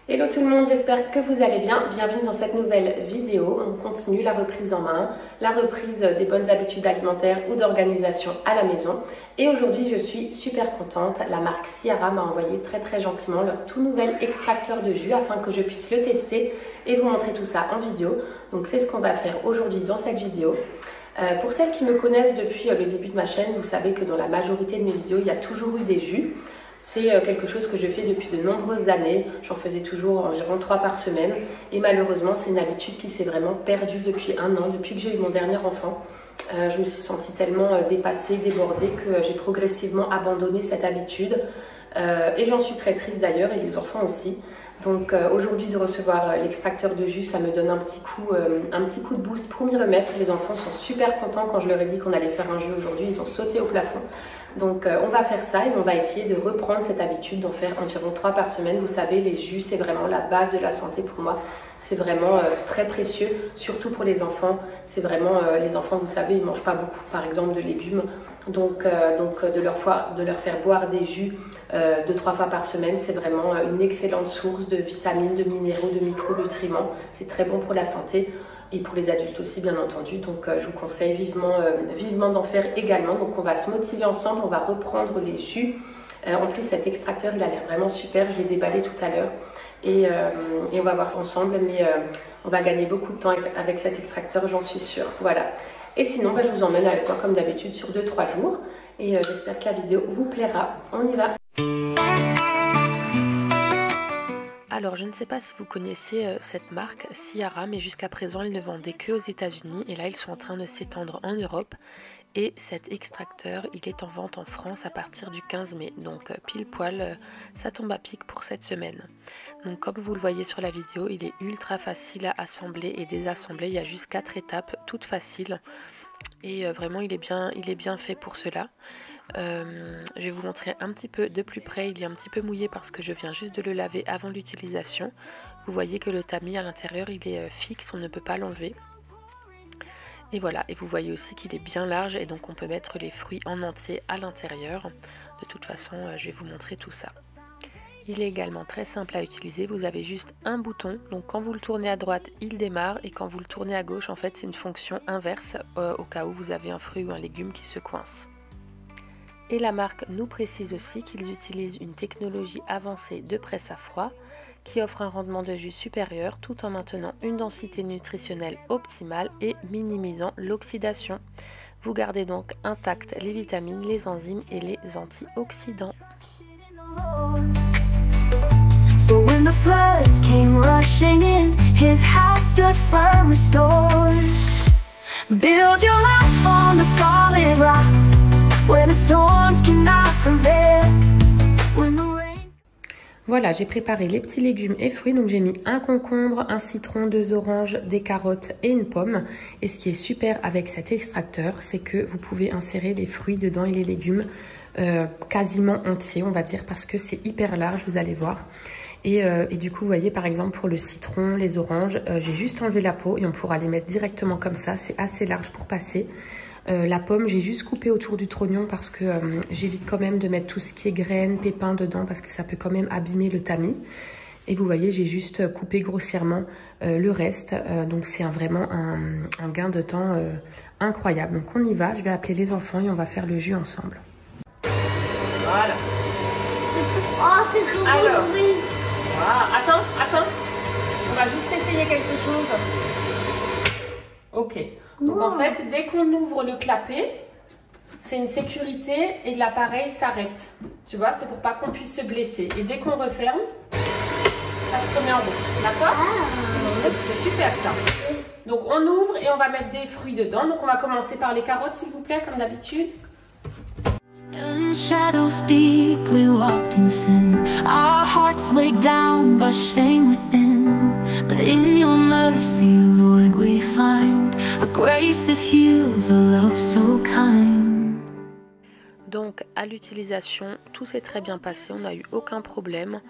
Hello tout le monde, j'espère que vous allez bien. Bienvenue dans cette nouvelle vidéo. On continue la reprise en main, la reprise des bonnes habitudes alimentaires ou d'organisation à la maison. Et aujourd'hui, je suis super contente. La marque Ciara m'a envoyé très gentiment leur tout nouvel extracteur de jus afin que je puisse le tester et vous montrer tout ça en vidéo. Donc c'est ce qu'on va faire aujourd'hui dans cette vidéo. Pour celles qui me connaissent depuis le début de ma chaîne, vous savez que dans la majorité de mes vidéos, il y a toujours eu des jus. C'est quelque chose que je fais depuis de nombreuses années. J'en faisais toujours environ 3 par semaine. Et malheureusement, c'est une habitude qui s'est vraiment perdue depuis un an, depuis que j'ai eu mon dernier enfant. Je me suis sentie tellement dépassée, débordée que j'ai progressivement abandonné cette habitude. Et j'en suis très triste d'ailleurs, et les enfants aussi. Donc aujourd'hui de recevoir l'extracteur de jus, ça me donne un petit coup de boost pour m'y remettre. Les enfants sont super contents quand je leur ai dit qu'on allait faire un jus aujourd'hui. Ils ont sauté au plafond. Donc on va faire ça et on va essayer de reprendre cette habitude d'en faire environ 3 par semaine. Vous savez, les jus, c'est vraiment la base de la santé pour moi. C'est vraiment très précieux, surtout pour les enfants. C'est vraiment, les enfants, vous savez, ils ne mangent pas beaucoup, par exemple, de légumes. Donc de leur faire boire des jus 2-3 fois par semaine, c'est vraiment une excellente source de vitamines, de minéraux, de micronutriments. C'est très bon pour la santé. Et pour les adultes aussi, bien entendu. Donc je vous conseille vivement d'en faire également. Donc on va se motiver ensemble, on va reprendre les jus. En plus cet extracteur, il a l'air vraiment super, je l'ai déballé tout à l'heure. Et on va voir ça ensemble, mais on va gagner beaucoup de temps avec cet extracteur, j'en suis sûre. Voilà. Et sinon, je vous emmène avec moi comme d'habitude sur 2-3 jours. Et j'espère que la vidéo vous plaira. On y va. Alors, je ne sais pas si vous connaissiez cette marque, Ciara, mais jusqu'à présent, ils ne vendaient que aux États-Unis. Et là, ils sont en train de s'étendre en Europe. Et cet extracteur, il est en vente en France à partir du 15 mai. Donc, pile poil, ça tombe à pic pour cette semaine. Donc, comme vous le voyez sur la vidéo, il est ultra facile à assembler et désassembler. Il y a juste 4 étapes, toutes faciles. Et vraiment, il est bien fait pour cela. Je vais vous montrer un petit peu de plus près. Il est un petit peu mouillé parce que je viens juste de le laver avant l'utilisation. Vous voyez que le tamis à l'intérieur, il est fixe, on ne peut pas l'enlever. Et voilà, et vous voyez aussi qu'il est bien large et donc on peut mettre les fruits en entier à l'intérieur. De toute façon, je vais vous montrer tout ça. Il est également très simple à utiliser, vous avez juste un bouton, donc quand vous le tournez à droite, il démarre et quand vous le tournez à gauche, en fait c'est une fonction inverse au cas où vous avez un fruit ou un légume qui se coince. Et la marque nous précise aussi qu'ils utilisent une technologie avancée de presse à froid qui offre un rendement de jus supérieur tout en maintenant une densité nutritionnelle optimale et minimisant l'oxydation. Vous gardez donc intactes les vitamines, les enzymes et les antioxydants. So when the floods came rushing in, his house stood firm, restored. Build your life on the solid rock, where the storms cannot prevail. When the rain... Voilà, j'ai préparé les petits légumes et fruits. Donc j'ai mis un concombre, un citron, 2 oranges, des carottes et une pomme. Et ce qui est super avec cet extracteur, c'est que vous pouvez insérer les fruits dedans et les légumes quasiment entiers, on va dire, parce que c'est hyper large, vous allez voir. Et du coup, vous voyez, par exemple, pour le citron, les oranges, j'ai juste enlevé la peau et on pourra les mettre directement comme ça. C'est assez large pour passer. La pomme, j'ai juste coupé autour du trognon parce que j'évite quand même de mettre tout ce qui est graines, pépins dedans parce que ça peut quand même abîmer le tamis. Et vous voyez, j'ai juste coupé grossièrement le reste. Donc, c'est vraiment un gain de temps incroyable. Donc, on y va. Je vais appeler les enfants et on va faire le jus ensemble. Voilà. Oh, c'est trop Alors, oui. voilà. Attends. On va juste essayer quelque chose. Ok. Donc en fait, dès qu'on ouvre le clapet, c'est une sécurité et l'appareil s'arrête. Tu vois, c'est pour pas qu'on puisse se blesser. Et dès qu'on referme, ça se remet en route. D'accord? C'est super ça. Donc on ouvre et on va mettre des fruits dedans. Donc on va commencer par les carottes, s'il vous plaît, comme d'habitude. In shadows deep we walked in sin, our hearts weighed down by shame within. But in your mercy, Lord, we find a grace that heals, a love so kind. Donc à l'utilisation, tout s'est très bien passé, on n'a eu aucun problème.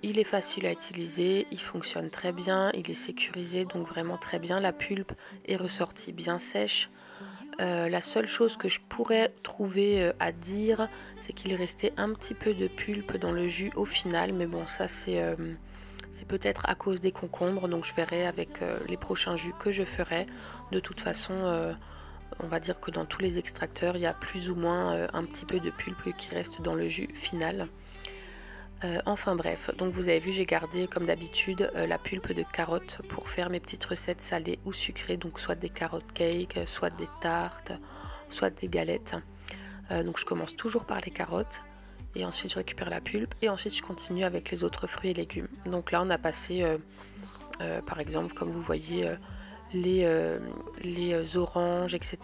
Il est facile à utiliser, il fonctionne très bien, il est sécurisé, donc vraiment très bien. La pulpe est ressortie bien sèche. La seule chose que je pourrais trouver à dire, c'est qu'il restait un petit peu de pulpe dans le jus au final, mais bon, ça c'est C'est peut-être à cause des concombres, donc je verrai avec les prochains jus que je ferai. De toute façon, on va dire que dans tous les extracteurs, il y a plus ou moins un petit peu de pulpe qui reste dans le jus final. Enfin bref, donc vous avez vu, j'ai gardé comme d'habitude la pulpe de carotte pour faire mes petites recettes salées ou sucrées, donc soit des carottes cake, soit des tartes, soit des galettes. Donc je commence toujours par les carottes et ensuite je récupère la pulpe et ensuite je continue avec les autres fruits et légumes. Donc là on a passé par exemple, comme vous voyez, les oranges, etc.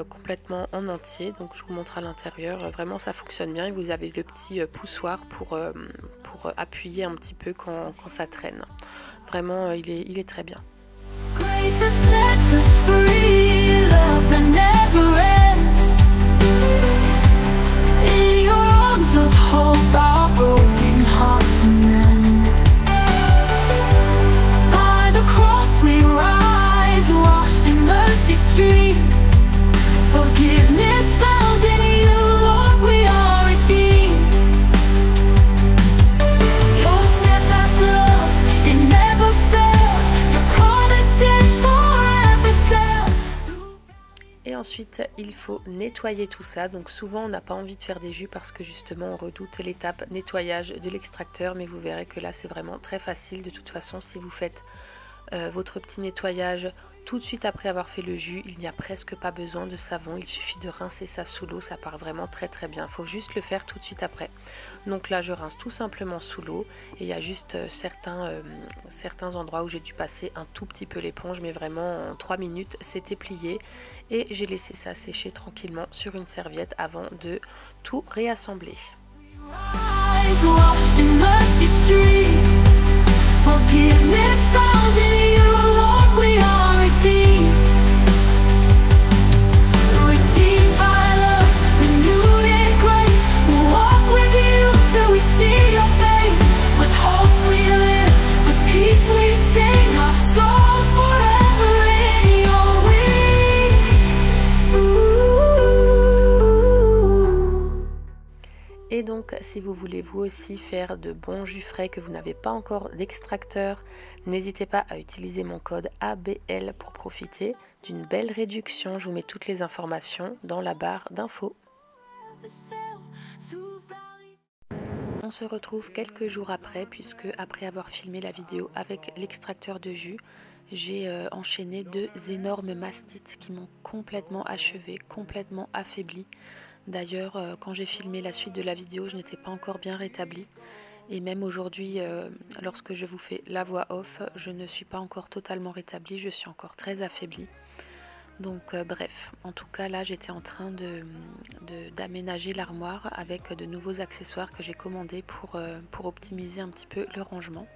Complètement en entier. Donc je vous montre à l'intérieur, vraiment ça fonctionne bien et vous avez le petit poussoir pour appuyer un petit peu quand ça traîne. Vraiment il est très bien. Ensuite, il faut nettoyer tout ça. Donc souvent, on n'a pas envie de faire des jus parce que justement, on redoute l'étape nettoyage de l'extracteur. Mais vous verrez que là, c'est vraiment très facile. De toute façon, si vous faites votre petit nettoyage tout de suite après avoir fait le jus, il n'y a presque pas besoin de savon. Il suffit de rincer ça sous l'eau. Ça part vraiment très très bien. Il faut juste le faire tout de suite après. Donc là, je rince tout simplement sous l'eau. Et il y a juste certains endroits où j'ai dû passer un tout petit peu l'éponge. Mais vraiment, en 3 minutes, c'était plié. Et j'ai laissé ça sécher tranquillement sur une serviette avant de tout réassembler. Et donc, si vous voulez vous aussi faire de bons jus frais, que vous n'avez pas encore d'extracteur, n'hésitez pas à utiliser mon code ABL pour profiter d'une belle réduction. Je vous mets toutes les informations dans la barre d'infos. On se retrouve quelques jours après, puisque après avoir filmé la vidéo avec l'extracteur de jus, j'ai enchaîné 2 énormes mastites qui m'ont complètement achevé, complètement affaibli. D'ailleurs, quand j'ai filmé la suite de la vidéo, je n'étais pas encore bien rétablie. Et même aujourd'hui, lorsque je vous fais la voix off, je ne suis pas encore totalement rétablie, je suis encore très affaiblie. Donc bref, en tout cas là j'étais en train d'aménager l'armoire avec de nouveaux accessoires que j'ai commandés pour optimiser un petit peu le rangement.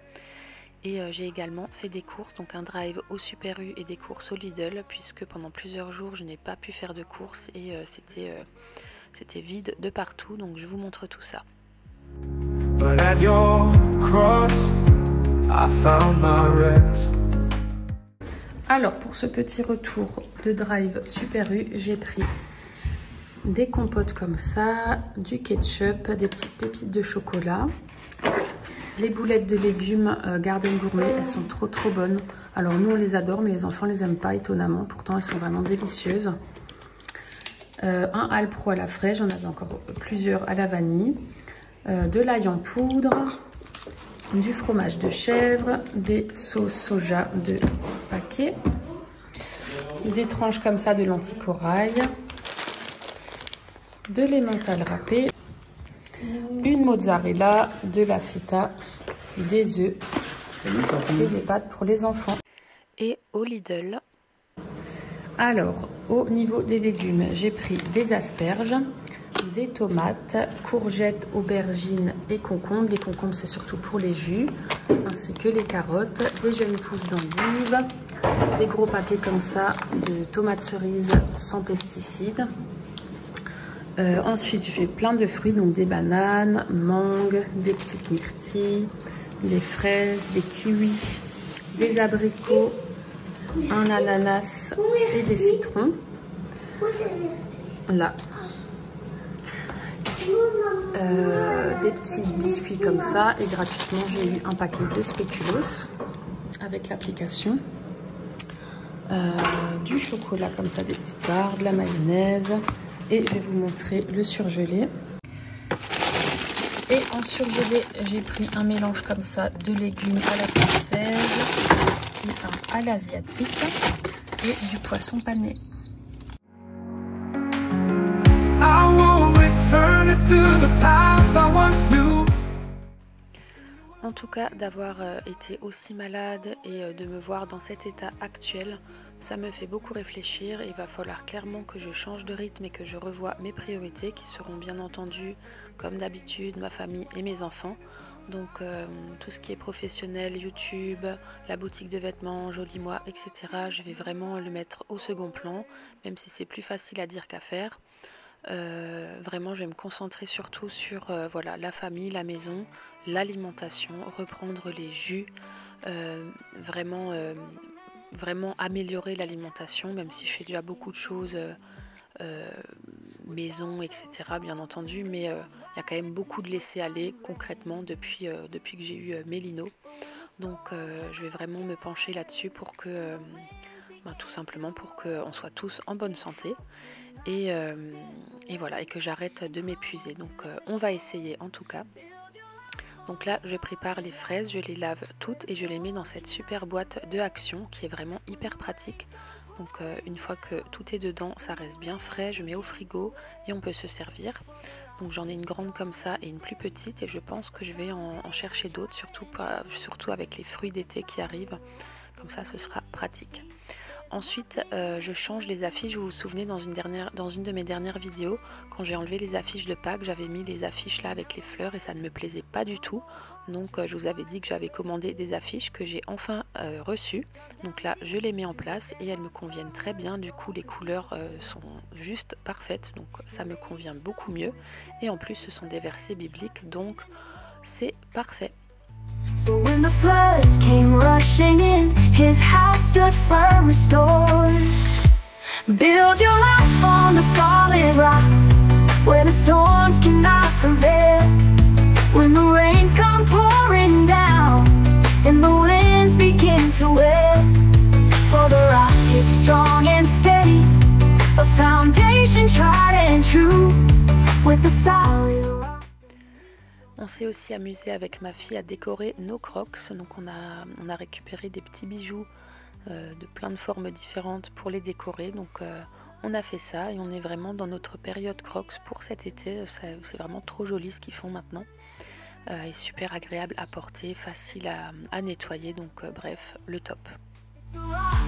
Et j'ai également fait des courses, donc un drive au Super U et des courses au Lidl, puisque pendant plusieurs jours je n'ai pas pu faire de courses et c'était vide de partout, donc je vous montre tout ça. Alors pour ce petit retour de drive Super U, j'ai pris des compotes comme ça, du ketchup, des petites pépites de chocolat, les boulettes de légumes Garden Gourmet, elles sont trop bonnes. Alors nous on les adore mais les enfants les aiment pas étonnamment, pourtant elles sont vraiment délicieuses. Un Alpro à la fraise, j'en avais encore plusieurs à la vanille, de l'ail en poudre, du fromage de chèvre, des sauces soja de paquet, des tranches comme ça de lentilles corail, de l'emmental râpé, une mozzarella, de la feta, des œufs et des pâtes pour les enfants. Et au Lidl, alors au niveau des légumes, j'ai pris des asperges, des tomates, courgettes, aubergines et concombres. Les concombres c'est surtout pour les jus, ainsi que les carottes, des jeunes pousses d'endives, des gros paquets comme ça de tomates cerises sans pesticides. Ensuite j'ai fait plein de fruits, donc des bananes, mangues, des petites myrtilles, des fraises, des kiwis, des abricots, un ananas et des citrons. Là. des petits biscuits comme ça et gratuitement j'ai eu un paquet de spéculoos avec l'application, du chocolat comme ça, des petites barres, de la mayonnaise et je vais vous montrer le surgelé. Et en surgelé j'ai pris un mélange comme ça de légumes à la française et un à l'asiatique et du poisson pané. En tout cas, d'avoir été aussi malade et de me voir dans cet état actuel, ça me fait beaucoup réfléchir. Il va falloir clairement que je change de rythme et que je revoie mes priorités qui seront bien entendu, comme d'habitude, ma famille et mes enfants. Donc tout ce qui est professionnel, YouTube, la boutique de vêtements, Joli Moi, etc. Je vais vraiment le mettre au second plan, même si c'est plus facile à dire qu'à faire. Vraiment je vais me concentrer surtout sur voilà, la famille, la maison, l'alimentation, reprendre les jus, vraiment améliorer l'alimentation, même si je fais déjà beaucoup de choses maison, etc. bien entendu, mais il y a quand même beaucoup de laisser aller concrètement depuis que j'ai eu Mélino. Donc je vais vraiment me pencher là-dessus pour que tout simplement pour qu'on soit tous en bonne santé et voilà, et que j'arrête de m'épuiser. Donc on va essayer en tout cas. Donc là je prépare les fraises, je les lave toutes et je les mets dans cette super boîte de Action qui est vraiment hyper pratique. Donc une fois que tout est dedans, ça reste bien frais, je mets au frigo et on peut se servir. Donc j'en ai une grande comme ça et une plus petite et je pense que je vais en chercher d'autres, surtout avec les fruits d'été qui arrivent. Comme ça ce sera pratique. Ensuite, je change les affiches. Vous vous souvenez, dans une de mes dernières vidéos, quand j'ai enlevé les affiches de Pâques, j'avais mis les affiches là avec les fleurs et ça ne me plaisait pas du tout. Donc je vous avais dit que j'avais commandé des affiches que j'ai enfin reçues. Donc là, je les mets en place et elles me conviennent très bien. Du coup, les couleurs sont juste parfaites. Donc ça me convient beaucoup mieux. Et en plus, ce sont des versets bibliques. Donc c'est parfait. So when the floods came rushing in, his house stood firm, restored. Build your life on the solid rock, where the storms cannot prevail. When the rains come pouring down, and the winds begin to wail. For the rock is strong and steady, a foundation tried and true, with the solid rock. On s'est aussi amusé avec ma fille à décorer nos crocs. Donc on a récupéré des petits bijoux de plein de formes différentes pour les décorer. Donc on a fait ça et on est vraiment dans notre période crocs pour cet été. C'est vraiment trop joli ce qu'ils font maintenant. Et super agréable à porter, facile à nettoyer. Donc bref, le top.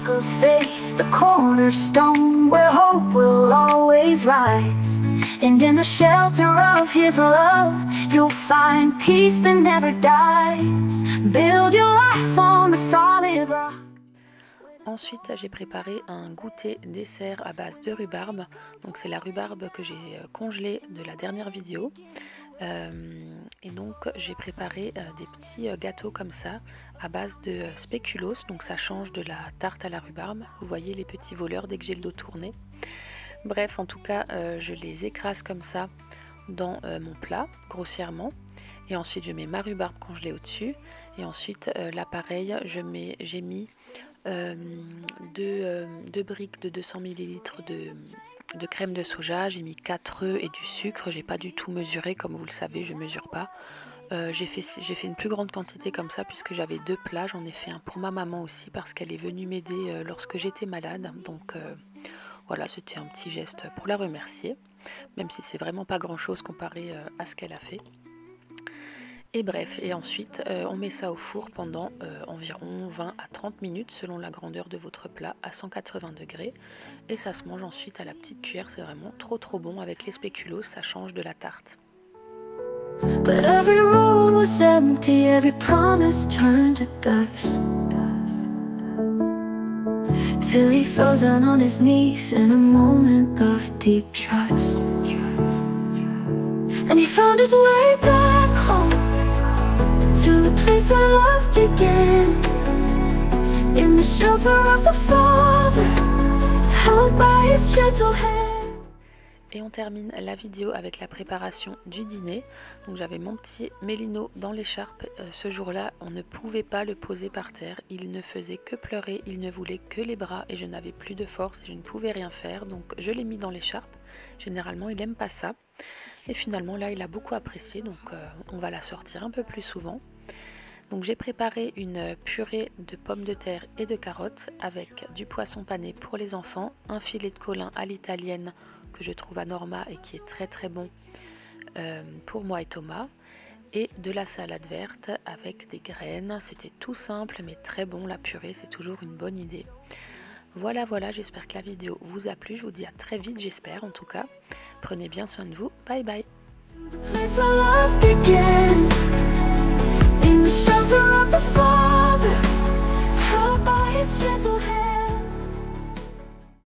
Of faith, the cornerstone where hope will always rise. And in the shelter of his love, you'll find peace that never dies. Build your life on the solid rock. Ensuite, j'ai préparé un goûter dessert à base de rhubarbe. Donc c'est la rhubarbe que j'ai congelée de la dernière vidéo. Et donc j'ai préparé des petits gâteaux comme ça à base de spéculoos. Donc ça change de la tarte à la rhubarbe. Vous voyez les petits voleurs dès que j'ai le dos tourné. Bref, en tout cas, je les écrase comme ça dans mon plat, grossièrement. Et ensuite, je mets ma rhubarbe congelée au-dessus. Et ensuite, là, pareil, j'ai mis deux briques de 200 ml de crème de soja. J'ai mis 4 œufs et du sucre. J'ai pas du tout mesuré, comme vous le savez, je mesure pas. J'ai fait une plus grande quantité comme ça, puisque j'avais 2 plats. J'en ai fait un pour ma maman aussi, parce qu'elle est venue m'aider lorsque j'étais malade. Donc... voilà, c'était un petit geste pour la remercier, même si c'est vraiment pas grand chose comparé à ce qu'elle a fait. Et bref, et ensuite on met ça au four pendant environ 20 à 30 minutes selon la grandeur de votre plat à 180 degrés. Et ça se mange ensuite à la petite cuillère, c'est vraiment trop bon avec les spéculoos, ça change de la tarte. But every road was empty, every promise turned to dust. Till he fell down on his knees in a moment of deep trust. And he found his way back home, to the place where love began. In the shelter of the Father, held by his gentle hand. Et on termine la vidéo avec la préparation du dîner. Donc j'avais mon petit Mélino dans l'écharpe. Ce jour-là, on ne pouvait pas le poser par terre. Il ne faisait que pleurer, il ne voulait que les bras et je n'avais plus de force et je ne pouvais rien faire. Donc je l'ai mis dans l'écharpe. Généralement, il n'aime pas ça. Et finalement, là, il a beaucoup apprécié. Donc on va la sortir un peu plus souvent. Donc j'ai préparé une purée de pommes de terre et de carottes avec du poisson pané pour les enfants, un filet de colin à l'italienne que je trouve à Norma et qui est très très bon pour moi et Thomas, et de la salade verte avec des graines. C'était tout simple mais très bon, la purée c'est toujours une bonne idée. Voilà, j'espère que la vidéo vous a plu, je vous dis à très vite, j'espère en tout cas. Prenez bien soin de vous, bye bye. In the shelter of the Father, held by his gentle hand.